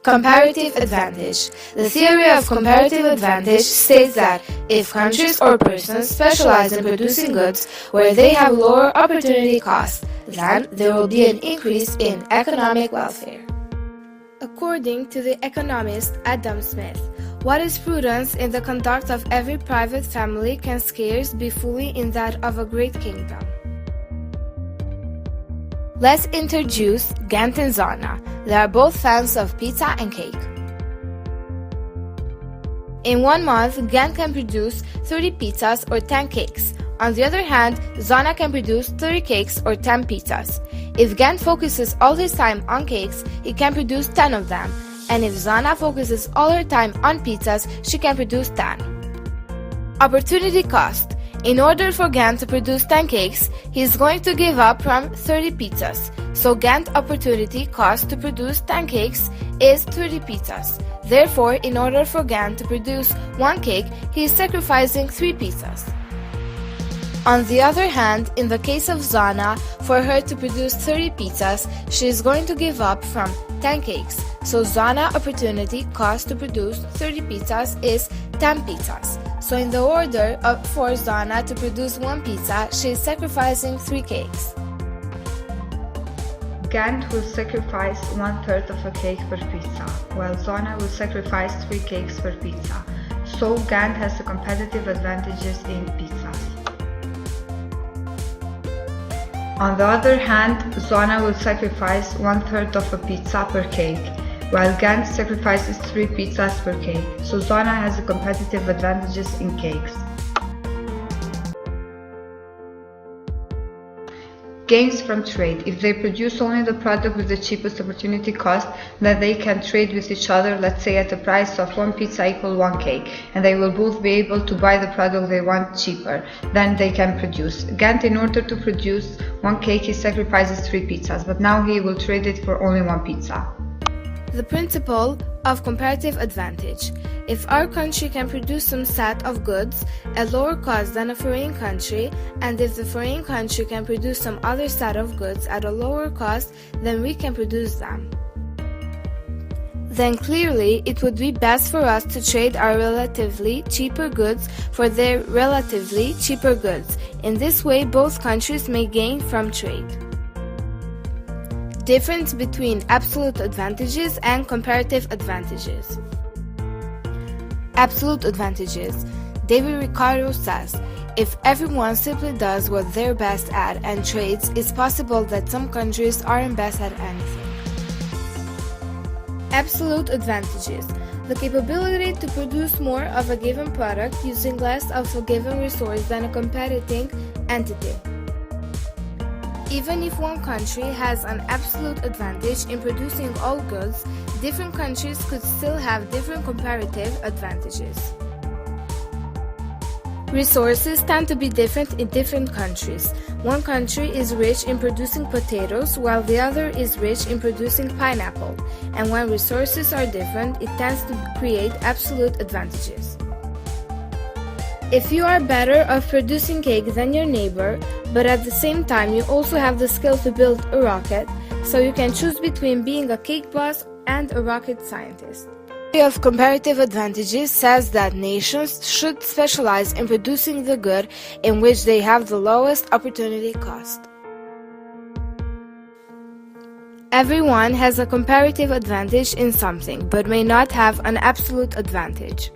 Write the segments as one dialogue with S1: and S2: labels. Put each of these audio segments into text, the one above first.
S1: Comparative advantage. The theory of comparative advantage states that if countries or persons specialize in producing goods where they have lower opportunity costs, then there will be an increase in economic welfare. According to the economist Adam Smith, what is prudence in the conduct of every private family can scarce be fully in that of a great kingdom. Let's introduce Gant and Zana. They are both fans of pizza and cake. In 1 month, Gant can produce 30 pizzas or 10 cakes. On the other hand, Zana can produce 30 cakes or 10 pizzas. If Gant focuses all his time on cakes, he can produce 10 of them. And if Zana focuses all her time on pizzas, she can produce 10. Opportunity cost. In order for Gant to produce 10 cakes, he is going to give up from 30 pizzas. So Gant's opportunity cost to produce 10 cakes is 30 pizzas. Therefore, in order for Gant to produce 1 cake, he is sacrificing 3 pizzas. On the other hand, in the case of Zana, for her to produce 30 pizzas, she is going to give up from 10 cakes. So Zana's opportunity cost to produce 30 pizzas is 10 pizzas. So in the order for Zana to produce 1 pizza, she is sacrificing 3 cakes.
S2: Gant will sacrifice 1/3 of a cake per pizza, while Zana will sacrifice 3 cakes per pizza. So Gant has the competitive advantages in pizzas. On the other hand, Zana will sacrifice 1/3 of a pizza per cake, while Gant sacrifices 3 pizzas per cake, so Zana has the competitive advantages in cakes. Gains from trade. If they produce only the product with the cheapest opportunity cost, then they can trade with each other, let's say at a price of 1 pizza equal 1 cake, and they will both be able to buy the product they want cheaper than they can produce. Gant, in order to produce 1 cake, he sacrifices 3 pizzas, but now he will trade it for only 1 pizza.
S1: The principle of comparative advantage. If our country can produce some set of goods at lower cost than a foreign country, and if the foreign country can produce some other set of goods at a lower cost, then we can produce them. Then clearly it would be best for us to trade our relatively cheaper goods for their relatively cheaper goods. In this way, both countries may gain from trade. Difference between absolute advantages and comparative advantages. Absolute advantages. David Ricardo says, if everyone simply does what they're best at and trades, it's possible that some countries aren't best at anything. Absolute advantages. The capability to produce more of a given product using less of a given resource than a competing entity. Even if one country has an absolute advantage in producing all goods, different countries could still have different comparative advantages. Resources tend to be different in different countries. One country is rich in producing potatoes, while the other is rich in producing pineapple. And when resources are different, it tends to create absolute advantages. If you are better at producing cake than your neighbor, but at the same time you also have the skill to build a rocket, so you can choose between being a cake boss and a rocket scientist. The theory of comparative advantages says that nations should specialize in producing the good in which they have the lowest opportunity cost. Everyone has a comparative advantage in something, but may not have an absolute advantage.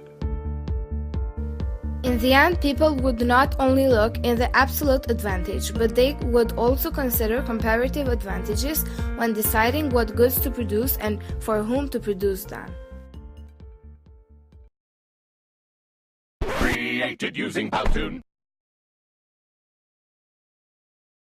S1: In the end, people would not only look in the absolute advantage, but they would also consider comparative advantages when deciding what goods to produce and for whom to produce them.
S3: Created using Powtoon.